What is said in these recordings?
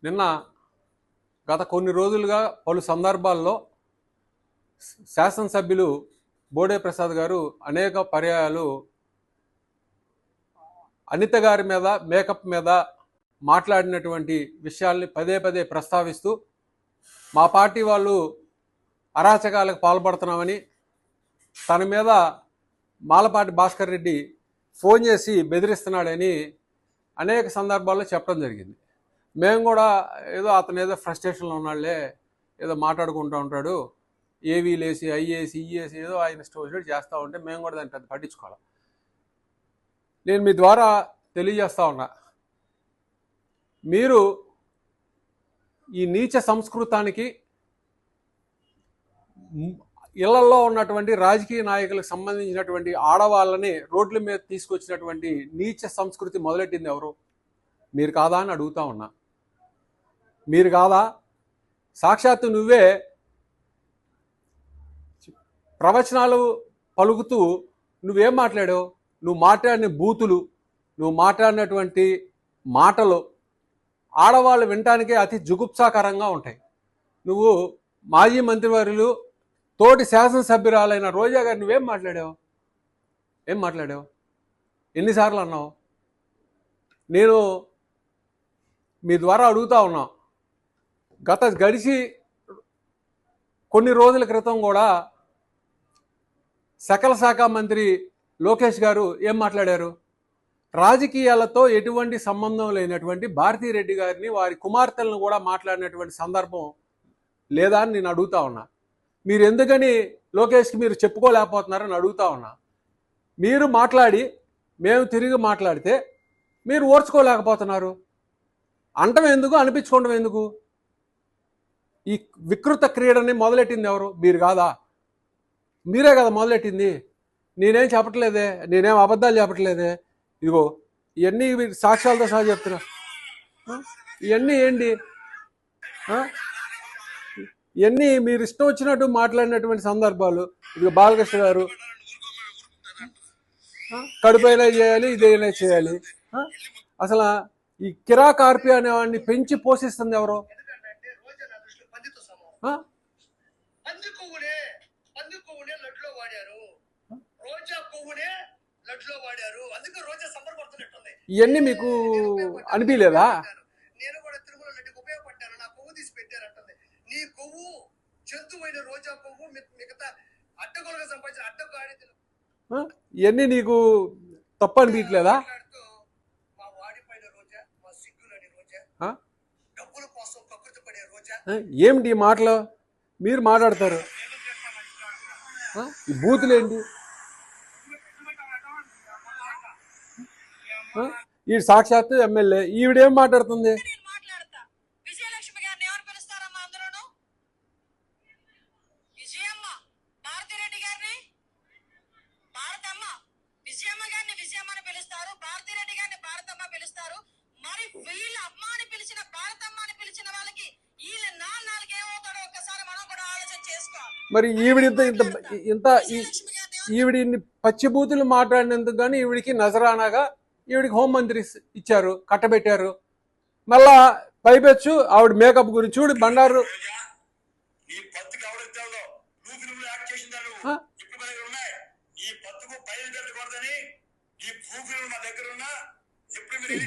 నిన్న గత కొన్ని రోజులుగా పలు సందర్భాల్లో శాసనసభ్యులు బోడే ప్రసాద్ గారు అనేక పర్యాయాలు అనిత గారి మీద మేకప్ మీద మాట్లాడినటువంటి విషయాల్ని పదే పదే ప్రస్తావిస్తూ మా పార్టీ వాళ్ళు అరాచకాలకు పాల్పడుతున్నామని తన మీద మాలపాటి భాస్కర్ రెడ్డి ఫోన్ చేసి బెదిరిస్తున్నాడని అనేక సందర్భాల్లో చెప్పడం జరిగింది. మేము కూడా అతను ఏదో ఫ్రస్ట్రేషన్లో ఉన్నాళ్లే, ఏదో మాట్లాడుకుంటూ ఉంటాడు, ఏవీలేసి ఐఏసి ఈఏసి ఏదో ఆయన స్టోరీ చేస్తూ ఉంటే మేము కూడా దాన్ని పెద్ద పట్టించుకోవాలి. నేను మీ ద్వారా తెలియజేస్తా ఉన్నా, మీరు ఈ నీచ సంస్కృతానికి ఇళ్లలో ఉన్నటువంటి రాజకీయ నాయకులకు సంబంధించినటువంటి ఆడవాళ్ళని రోడ్ల మీద తీసుకొచ్చినటువంటి నీచ సంస్కృతి మొదలెట్టింది ఎవరు? మీరు కాదా అని అడుగుతా ఉన్నా. మీరు కాదా? సాక్షాత్తు నువ్వే ప్రవచనాలు పలుకుతూ నువ్వేం మాట్లాడావు? నువ్వు మాట్లాడిన బూతులు, నువ్వు మాట్లాడినటువంటి మాటలు ఆడవాళ్ళు వినటానికే అతి జుగుప్సాకరంగా ఉంటాయి. నువ్వు మాజీ మంత్రివర్యులు తోటి శాసనసభ్యురాలైన రోజా గారు నువ్వేం మాట్లాడావు? ఏం మాట్లాడావు? ఎన్నిసార్లు అన్నావు? నేను మీ ద్వారా అడుగుతా ఉన్నా, గడిచి కొన్ని రోజుల క్రితం కూడా సకల శాఖ మంత్రి లోకేష్ గారు ఏం మాట్లాడారు? రాజకీయాలతో ఎటువంటి సంబంధం లేనటువంటి భారతీరెడ్డి గారిని, వారి కుమార్తెలను కూడా మాట్లాడినటువంటి సందర్భం లేదా అని నేను అడుగుతా ఉన్నా. మీరు ఎందుకని లోకేష్కి మీరు చెప్పుకోలేకపోతున్నారని అడుగుతా ఉన్నా. మీరు మాట్లాడి మేము తిరిగి మాట్లాడితే మీరు ఓర్చుకోలేకపోతున్నారు. అంటం ఎందుకు, అనిపించుకోవడం ఎందుకు? ఈ వికృత క్రీడని మొదలెట్టింది ఎవరు? మీరు కాదా? మీరే కదా మొదలెట్టింది. నేనేం చెప్పట్లేదే, నేనేం అబద్ధాలు చెప్పట్లేదే. ఇదిగో ఇవన్నీ సాక్ష్యాలతో సహా చెప్తున్నా. ఇవన్నీ ఏంటి? ఇవన్నీ మీరు ఇష్టం వచ్చినట్టు మాట్లాడినటువంటి సందర్భాలు. ఇదిగో బాలకృష్ణ గారు కడుపైనా చేయాలి, ఇదైనా చేయాలి. అసలు ఈ కిరా కార్పి అనేవాడిని పెంచి పోషిస్తుంది ఎవరు? ఇవన్నీ మీకు అనిపించలేదా? ఇవన్నీ నీకు తప్ప అనిపించలేదా? ఏమిటి మాటలు మీరు మాట్లాడతారు? ఈ బూతులు ఏంటి? ఈ సాక్షాత్తు ఎమ్మెల్యే, ఈవిడేం మాట్లాడుతుంది? మరి ఈవిడ ఈవిడిని పచ్చిబూతులు మాట్లాడినందుకు కానీ ఈవిడికి నజరానాగా ఈవిడికి హోంమంత్రి ఇచ్చారు, కట్టబెట్టారు. మళ్ళా పైపెచ్చు ఆవిడ మేకప్ గురించి చూడు. బండారు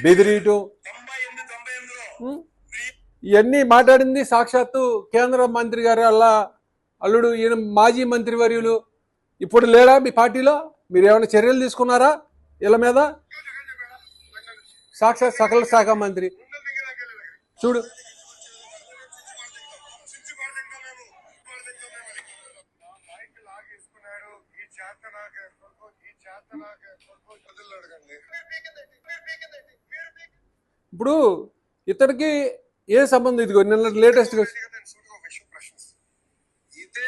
బెదిరీటు ఇవన్నీ మాట్లాడింది సాక్షాత్తు కేంద్ర మంత్రి గారు అల్లుడు. ఈయన మాజీ మంత్రి వర్యులు. ఇప్పుడు లేడా మీ పార్టీలో? మీరు ఏమైనా చర్యలు తీసుకున్నారా వీళ్ళ మీద? సాక్షాత్ సకల శాఖ మంత్రి చూడు. ఇప్పుడు ఇతనికి ఏ సంబంధం? ఇదిగో నిన్న లేటెస్ట్ గా ఇదే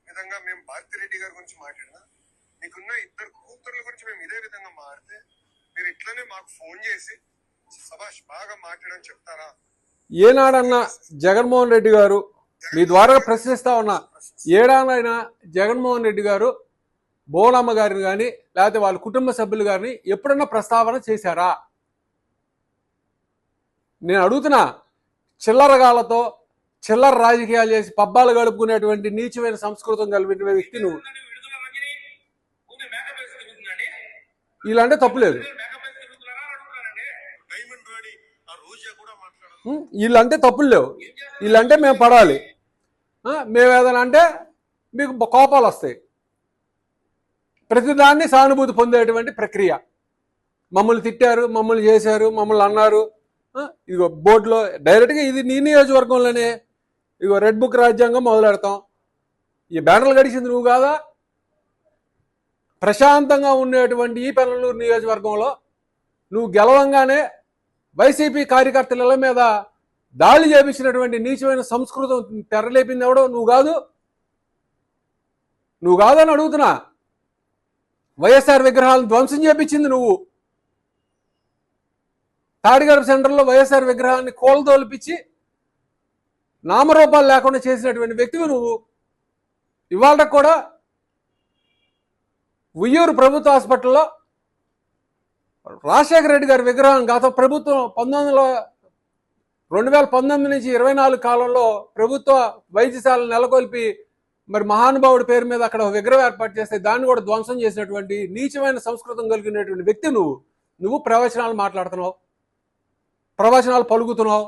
విధంగా మేము భారతిరెడ్డి గారి గురించి మాట్లాడినా, మీకున్న ఇద్దరు కూతుర్ల గురించి మేము ఇదే విధంగా మాట్లాడితే మీరు ఇట్లనే మాకు ఫోన్ చేసి సభాష్ బాగా మాట్లాడని చెప్తారా? ఏనాడన్నా జగన్మోహన్ రెడ్డి గారు, మీ ద్వారా ప్రశ్నిస్తా ఉన్నా, ఏడానైనా జగన్మోహన్ రెడ్డి గారు బోనమ్మ గారిని కానీ లేకపోతే వాళ్ళ కుటుంబ సభ్యులు గారిని ఎప్పుడన్నా ప్రస్తావన చేశారా? నేను అడుగుతున్నా. చిల్లరగాలతో చిల్లర రాజకీయాలు చేసి పబ్బాలు గడుపుకునేటువంటి నీచమైన సంస్కృతం కలిగిన వ్యక్తి నువ్వు. వీళ్ళంటే తప్పులేదు, డైమండ్ రాణి ఆ రోజా కూడా మాట్లాడాలి. వీళ్ళంటే తప్పులు లేవు. వీళ్ళంటే మేము పడాలి, మేము ఏదైనా అంటే మీకు కోపాలు వస్తాయి. ప్రతిదాన్ని సానుభూతి పొందేటువంటి ప్రక్రియ. మమ్మల్ని తిట్టారు, మమ్మల్ని చేశారు, మమ్మల్ని అన్నారు. ఇదిగో బోర్డులో డైరెక్ట్గా ఇది నీ నియోజకవర్గంలోనే ఇదిగో రెడ్ బుక్ రాజ్యాంగం మొదలెడతాం. ఈ బ్యానర్లు గడిచింది నువ్వు కాదా? ప్రశాంతంగా ఉండేటువంటి ఈ పెనలూరు నియోజకవర్గంలో నువ్వు గెలవంగానే వైసీపీ కార్యకర్తల మీద దాడి చేపించినటువంటి నీచమైన సంస్కృతం తెరలేపింది ఎవడో? నువ్వు కాదు, నువ్వు కాదని అడుగుతున్నా. వైఎస్ఆర్ విగ్రహాలను ధ్వంసం చేపించింది నువ్వు. తాడిగడప సెంటర్లో వైఎస్ఆర్ విగ్రహాన్ని కోలతోలిపించి నామరూపాలు లేకుండా చేసినటువంటి వ్యక్తివి నువ్వు. ఇవాళ కూడా ఉయ్యూరు ప్రభుత్వ హాస్పిటల్లో రాజశేఖర రెడ్డి గారి విగ్రహం గత ప్రభుత్వం 2019 నుంచి 24 కాలంలో ప్రభుత్వ వైద్యశాలను నెలకొల్పి మరి మహానుభావుడి పేరు మీద అక్కడ విగ్రహం ఏర్పాటు చేస్తే దాన్ని కూడా ధ్వంసం చేసినటువంటి నీచమైన సంస్కృతం కలిగినటువంటి వ్యక్తి నువ్వు. నువ్వు ప్రవచనాలు మాట్లాడుతున్నావు, ప్రవచనాలు పలుకుతున్నావు,